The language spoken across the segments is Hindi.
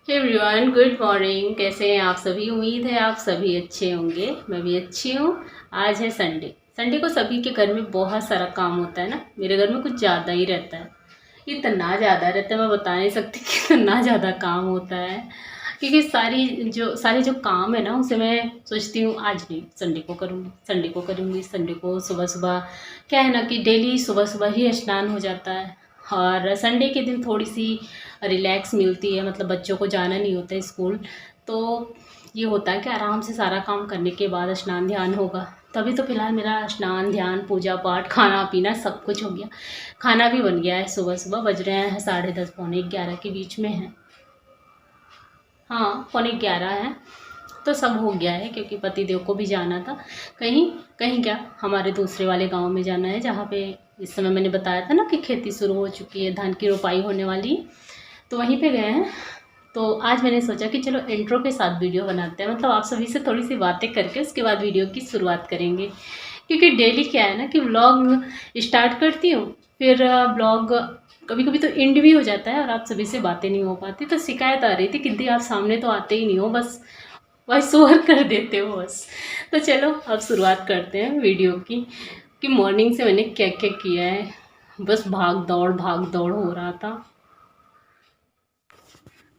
Everyone, good morning. कैसे हैं आप सभी? उम्मीद है आप सभी अच्छे होंगे। मैं भी अच्छी हूँ। आज है संडे। संडे को सभी के घर में बहुत सारा काम होता है ना। मेरे घर में कुछ ज़्यादा ही रहता है, इतना ज़्यादा रहता है मैं बता नहीं सकती कि इतना ज़्यादा काम होता है। क्योंकि सारे जो काम है ना, उसे मैं सोचती हूँ आज नहीं, संडे को करूँगी, संडे को करूँगी। संडे को सुबह सुबह क्या है ना कि डेली सुबह सुबह ही स्नान हो जाता है। और संडे के दिन थोड़ी सी रिलैक्स मिलती है, मतलब बच्चों को जाना नहीं होता है स्कूल। तो ये होता है कि आराम से सारा काम करने के बाद स्नान ध्यान होगा। तभी तो फिलहाल मेरा स्नान ध्यान पूजा पाठ खाना पीना सब कुछ हो गया। खाना भी बन गया है। सुबह सुबह बज रहे हैं 10:30 पौने 11 के बीच में है। हाँ, पौने 11 है। तो सब हो गया है क्योंकि पति देव को भी जाना था कहीं। कहीं क्या, हमारे दूसरे वाले गांव में जाना है, जहाँ पे इस समय मैंने बताया था ना कि खेती शुरू हो चुकी है, धान की रोपाई होने वाली। तो वहीं पे गए हैं। तो आज मैंने सोचा कि चलो इंट्रो के साथ वीडियो बनाते हैं, मतलब आप सभी से थोड़ी सी बातें करके उसके बाद वीडियो की शुरुआत करेंगे। क्योंकि डेली क्या है ना कि व्लॉग स्टार्ट करती हूँ, फिर व्लॉग कभी कभी तो एंड भी हो जाता है और आप सभी से बातें नहीं हो पाती। तो शिकायत आ रही थी कि दी आप सामने तो आते ही नहीं हो, बस वॉइस ओवर कर देते हो बस। तो चलो अब शुरुआत करते हैं वीडियो की कि मॉर्निंग से मैंने क्या क्या किया है। बस भाग दौड़ हो रहा था।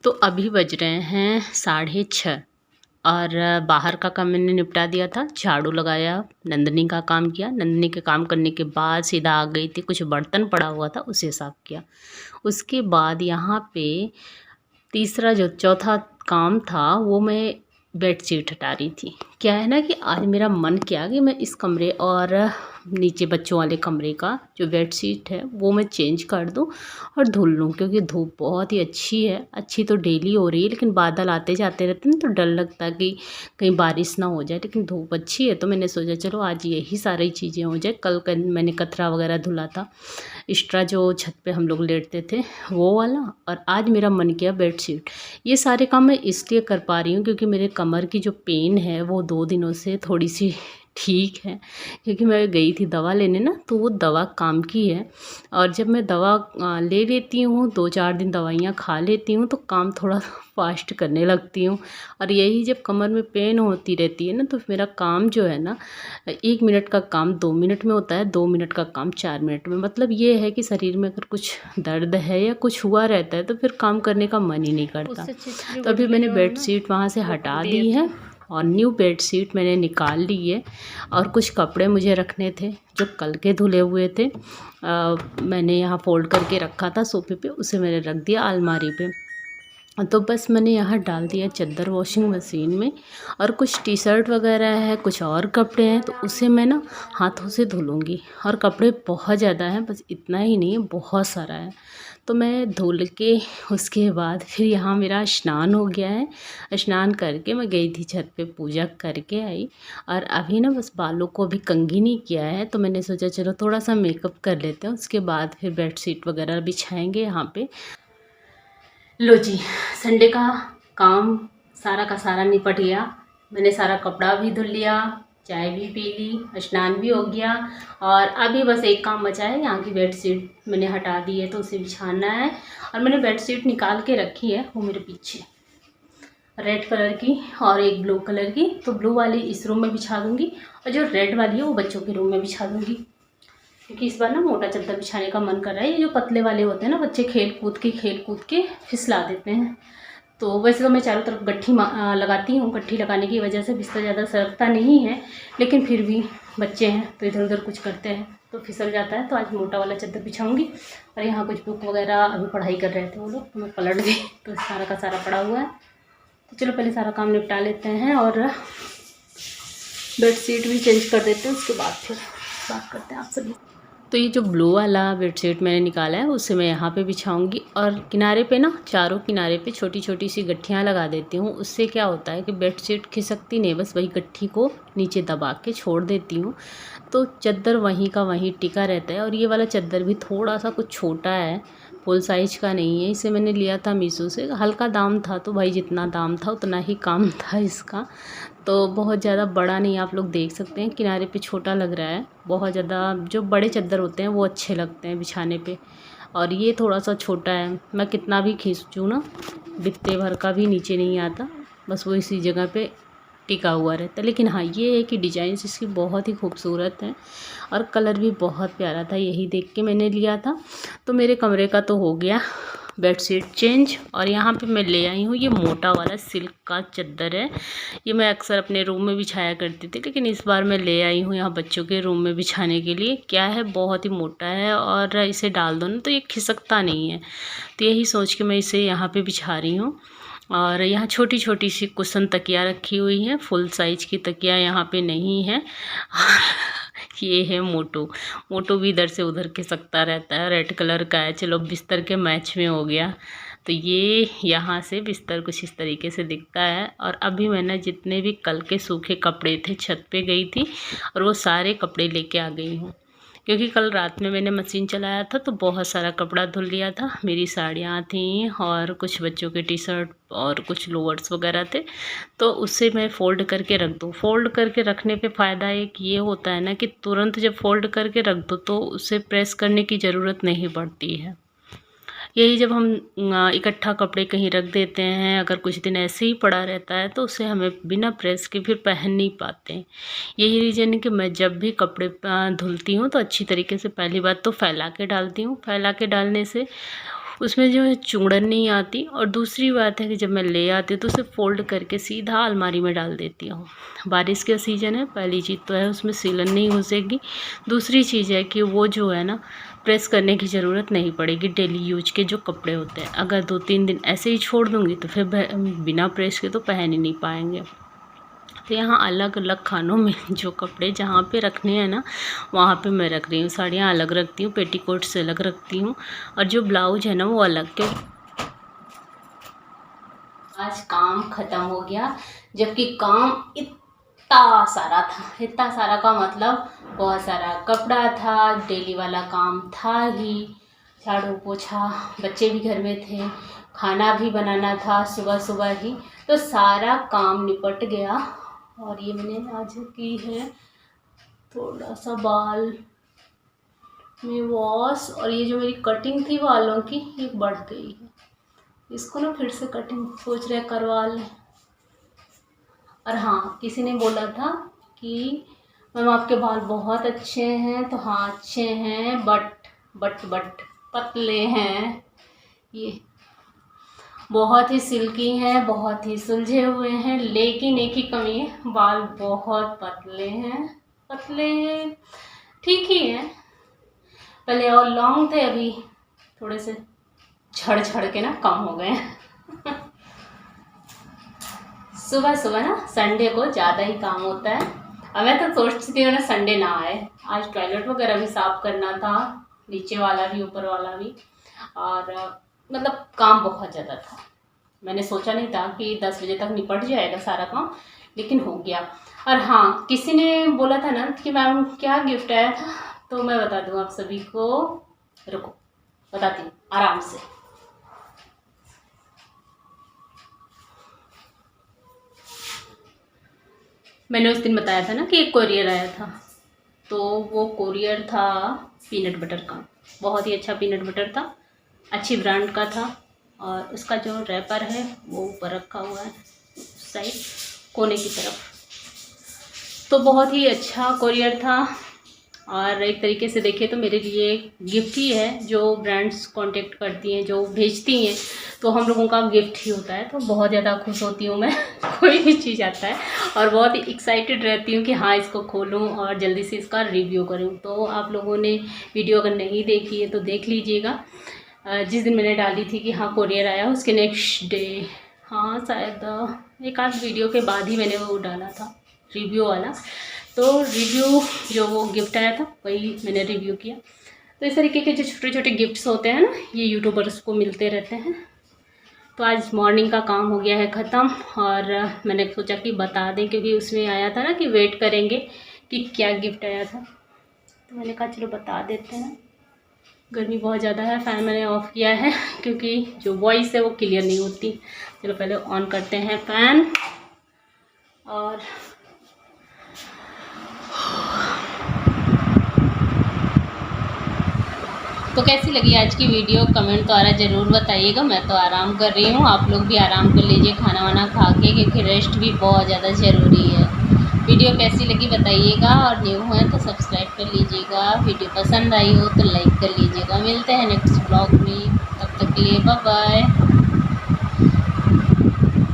तो अभी बज रहे हैं 6:30 और बाहर का काम मैंने निपटा दिया था। झाड़ू लगाया, नंदनी का काम किया। नंदनी के काम करने के बाद सीधा आ गई थी, कुछ बर्तन पड़ा हुआ था उसे साफ़ किया। उसके बाद यहाँ पे तीसरा जो चौथा काम था वो मैं बेडशीट हटा रही थी। क्या है ना कि आज मेरा मन किया कि मैं इस कमरे और नीचे बच्चों वाले कमरे का जो बेडशीट है वो मैं चेंज कर दूं और धुल लूँ, क्योंकि धूप बहुत ही अच्छी है। अच्छी तो डेली हो रही है, लेकिन बादल आते जाते रहते हैं तो डर लगता है कि कहीं बारिश ना हो जाए। लेकिन धूप अच्छी है तो मैंने सोचा चलो आज यही सारी चीज़ें हो जाए। कल मैंने कतरा वगैरह धुला था, एक्स्ट्रा जो छत पे हम लोग लेटते थे वो वाला। और आज मेरा मन किया बेडशीट। ये सारे काम मैं इसलिए कर पा रही हूँ क्योंकि मेरे कमर की जो पेन है वो 2 दिनों से थोड़ी सी ठीक है। क्योंकि मैं गई थी दवा लेने ना, तो वो दवा काम की है। और जब मैं दवा ले लेती हूँ, 2-4 दिन दवाइयाँ खा लेती हूँ, तो काम थोड़ा फास्ट करने लगती हूँ। और यही जब कमर में पेन होती रहती है ना, तो मेरा काम जो है ना, 1 मिनट का काम 2 मिनट में होता है, 2 मिनट का काम 4 मिनट में। मतलब ये है कि शरीर में अगर कुछ दर्द है या कुछ हुआ रहता है तो फिर काम करने का मन ही नहीं करता। तो अभी मैंने बेडशीट वहाँ से हटा दी है और न्यू बेडशीट मैंने निकाल ली है। और कुछ कपड़े मुझे रखने थे जो कल के धुले हुए थे। मैंने यहाँ फोल्ड करके रखा था सोफे पे, उसे मैंने रख दिया अलमारी पे। तो बस मैंने यहाँ डाल दिया चादर वॉशिंग मशीन में। और कुछ टी शर्ट वगैरह है, कुछ और कपड़े हैं, तो उसे मैं ना हाथों से धुलूँगी। और कपड़े बहुत ज़्यादा हैं, बस इतना ही नहीं है, बहुत सारा है। तो मैं धुल के उसके बाद फिर यहाँ मेरा स्नान हो गया है। स्नान करके मैं गई थी छत पे, पूजा करके आई। और अभी ना बस बालों को अभी कंघी नहीं किया है, तो मैंने सोचा चलो थोड़ा सा मेकअप कर लेते हैं, उसके बाद फिर बेडशीट वगैरह बिछाएंगे यहाँ पे। लो जी, संडे का काम सारा का सारा निपट गया। मैंने सारा कपड़ा भी धुल लिया, चाय भी पी ली, स्नान भी हो गया। और अभी बस एक काम बचा है, यहाँ की बेडशीट मैंने हटा दी है तो उसे बिछाना है। और मैंने बेडशीट निकाल के रखी है, वो मेरे पीछे रेड कलर की और एक ब्लू कलर की। तो ब्लू वाली इस रूम में बिछा दूँगी और जो रेड वाली है वो बच्चों के रूम में बिछा दूँगी। क्योंकि इस बार ना मोटा चादर बिछाने का मन कर रहा है। ये जो पतले वाले होते हैं ना, बच्चे खेल कूद के फिसला देते हैं। तो वैसे तो मैं चारों तरफ गट्ठी लगाती हूँ, गट्ठी लगाने की वजह से बिस्तर ज़्यादा सरकता नहीं है, लेकिन फिर भी बच्चे हैं तो इधर उधर कुछ करते हैं तो फिसल जाता है। तो आज मोटा वाला चादर बिछाऊँगी। और यहाँ कुछ बुक वगैरह अभी पढ़ाई कर रहे थे वो लोग, तो मैं पलट दी, तो सारा का सारा पड़ा हुआ है। तो चलो पहले सारा काम निपटा लेते हैं और बेडशीट भी चेंज कर देते हैं, उसके बाद फिर बात करते हैं आप सभी। तो ये जो ब्लू वाला बेडशीट मैंने निकाला है उसे मैं यहाँ पे बिछाऊंगी। और किनारे पे ना, चारों किनारे पे छोटी छोटी सी गट्ठियाँ लगा देती हूँ। उससे क्या होता है कि बेडशीट खिसकती नहीं, बस वही गट्ठी को नीचे दबा के छोड़ देती हूँ, तो चादर वहीं का वहीं टिका रहता है। और ये वाला चादर भी थोड़ा सा कुछ छोटा है, फुल साइज का नहीं है। इसे मैंने लिया था मीशो से, हल्का दाम था, तो भाई जितना दाम था उतना ही काम था इसका। तो बहुत ज़्यादा बड़ा नहीं, आप लोग देख सकते हैं किनारे पे छोटा लग रहा है। बहुत ज़्यादा जो बड़े चादर होते हैं वो अच्छे लगते हैं बिछाने पे। और ये थोड़ा सा छोटा है, मैं कितना भी खींचूँ ना बित्ते भर का भी नीचे नहीं आता, बस वो इसी जगह पे टिका हुआ रहता है। लेकिन हाँ ये है कि डिज़ाइन इसकी बहुत ही खूबसूरत है और कलर भी बहुत प्यारा था, यही देख के मैंने लिया था। तो मेरे कमरे का तो हो गया बेडशीट चेंज। और यहाँ पे मैं ले आई हूँ ये मोटा वाला सिल्क का चादर है, ये मैं अक्सर अपने रूम में बिछाया करती थी, लेकिन इस बार मैं ले आई हूँ यहाँ बच्चों के रूम में बिछाने के लिए। क्या है, बहुत ही मोटा है और इसे डाल दो ना तो ये खिसकता नहीं है, तो यही सोच के मैं इसे यहाँ पे बिछा रही हूँ। और यहाँ छोटी छोटी सी कुशन तकिया रखी हुई है, फुल साइज की तकिया यहाँ पे नहीं है। ये है मोटू, मोटू भी इधर से उधर खिसकता रहता है, रेड कलर का है, चलो बिस्तर के मैच में हो गया। तो ये यहाँ से बिस्तर कुछ इस तरीके से दिखता है। और अभी मैंने जितने भी कल के सूखे कपड़े थे छत पे गई थी और वो सारे कपड़े लेके आ गई हूँ, क्योंकि कल रात में मैंने मशीन चलाया था तो बहुत सारा कपड़ा धुल लिया था। मेरी साड़ियाँ थीं और कुछ बच्चों के टी शर्ट और कुछ लोअर्स वगैरह थे, तो उससे मैं फ़ोल्ड करके रख दूँ। फ़ोल्ड करके रखने पे फ़ायदा एक ये होता है ना कि तुरंत जब फ़ोल्ड करके रख दो तो उसे प्रेस करने की ज़रूरत नहीं पड़ती है। यही जब हम इकट्ठा कपड़े कहीं रख देते हैं, अगर कुछ दिन ऐसे ही पड़ा रहता है तो उसे हमें बिना प्रेस के फिर पहन नहीं पाते हैं। यही रीज़न है कि मैं जब भी कपड़े धुलती हूँ तो अच्छी तरीके से पहली बात तो फैला के डालती हूँ। फैला के डालने से उसमें जो है चुंगड़न नहीं आती, और दूसरी बात है कि जब मैं ले आती हूँ तो उसे फ़ोल्ड करके सीधा अलमारी में डाल देती हूँ। बारिश का सीज़न है, पहली चीज़ तो है उसमें सिलन नहीं घुसेगी। दूसरी चीज़ है कि वो जो है ना प्रेस करने की ज़रूरत नहीं पड़ेगी। डेली यूज के जो कपड़े होते हैं अगर 2-3 दिन ऐसे ही छोड़ दूँगी तो फिर बिना प्रेस के तो पहन ही नहीं पाएंगे। तो यहाँ अलग अलग खानों में जो कपड़े जहाँ पे रखने हैं ना वहाँ पे मैं रख रही हूँ। साड़ियाँ अलग रखती हूँ, पेटीकोट से अलग रखती हूँ, और जो ब्लाउज है ना वो अलग। क्यों आज काम ख़त्म हो गया, जबकि काम इतना सारा था, इतना सारा का मतलब बहुत सारा कपड़ा था, डेली वाला काम था ही, झाड़ू पोछा, बच्चे भी घर में थे, खाना भी बनाना था सुबह सुबह ही, तो सारा काम निपट गया। और ये मैंने आज की है थोड़ा सा बाल में वॉश, और ये जो मेरी कटिंग थी बालों की ये बढ़ गई है, इसको ना फिर से कटिंग सोच रहे करवा लें। और हाँ, किसी ने बोला था कि मैम आपके बाल बहुत अच्छे हैं, तो हाँ अच्छे हैं बट पतले हैं, ये बहुत ही सिल्की हैं, बहुत ही सुलझे हुए हैं, लेकिन एक ही कमी है, बाल बहुत पतले हैं। पतले ठीक ही हैं, पहले और लॉन्ग थे, अभी थोड़े से झड़ के ना कम हो गए सुबह सुबह ना संडे को ज़्यादा ही काम होता है। अब मैं तो सोचती हूँ ना संडे ना आए, आज टॉयलेट वगैरह भी साफ़ करना था, नीचे वाला भी ऊपर वाला भी, और मतलब काम बहुत ज़्यादा था। मैंने सोचा नहीं था कि 10 बजे तक निपट जाएगा सारा काम, लेकिन हो गया। और हाँ, किसी ने बोला था ना कि मैम क्या गिफ्ट आया था, तो मैं बता दूँ आप सभी को, रुको बताती हूँ आराम से। मैंने उस दिन बताया था ना कि एक कोरियर आया था, तो वो कोरियर था पीनट बटर का, बहुत ही अच्छा पीनट बटर था, अच्छी ब्रांड का था, और उसका जो रैपर है वो ऊपर रखा हुआ है साइड कोने की तरफ, तो बहुत ही अच्छा कोरियर था। और एक तरीके से देखें तो मेरे लिए गिफ्ट ही है, जो ब्रांड्स कांटेक्ट करती हैं, जो भेजती हैं, तो हम लोगों का गिफ्ट ही होता है। तो बहुत ज़्यादा खुश होती हूँ मैं कोई भी चीज़ आता है, और बहुत ही एक्साइटेड रहती हूँ कि हाँ इसको खोलूँ और जल्दी से इसका रिव्यू करूँ। तो आप लोगों ने वीडियो अगर नहीं देखी है तो देख लीजिएगा। जिस दिन मैंने डाली थी कि हाँ कोरियर आया, उसके नेक्स्ट डे, हाँ शायद एक आध वीडियो के बाद ही मैंने वो डाला था रिव्यू वाला, तो रिव्यू जो वो गिफ्ट आया था वही मैंने रिव्यू किया। तो इस तरीके के जो छोटे छोटे गिफ्ट्स होते हैं ना, ये यूट्यूबर्स को मिलते रहते हैं। तो आज मॉर्निंग का काम हो गया है ख़त्म, और मैंने सोचा कि बता दें, क्योंकि उसमें आया था ना कि वेट करेंगे कि क्या गिफ्ट आया था, तो मैंने कहा चलो बता देते हैं। गर्मी बहुत ज़्यादा है, फ़ैन मैंने ऑफ़ किया है क्योंकि जो वॉइस है वो क्लियर नहीं होती। चलो पहले ऑन करते हैं फ़ैन, और तो कैसी लगी आज की वीडियो कमेंट द्वारा ज़रूर बताइएगा। मैं तो आराम कर रही हूँ, आप लोग भी आराम कर लीजिए खाना वाना खा के, क्योंकि रेस्ट भी बहुत ज़्यादा ज़रूरी है। वीडियो कैसी लगी बताइएगा, और न्यू है तो सब्सक्राइब कर लीजिएगा। वीडियो पसंद आई हो तो लाइक कर लीजिएगा। मिलते हैं नेक्स्ट ब्लॉग में, तब तक के लिए बाय बाय।